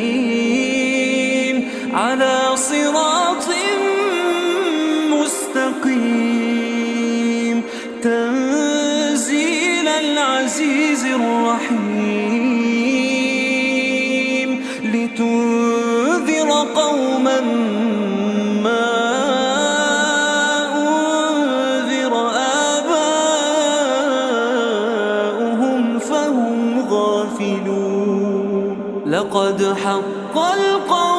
المرسلين على صراط مستقيم تنزيل العزيز الرحيم لتنذر قوما ما أنذر آباؤهم فهم غافلون لقد حق القول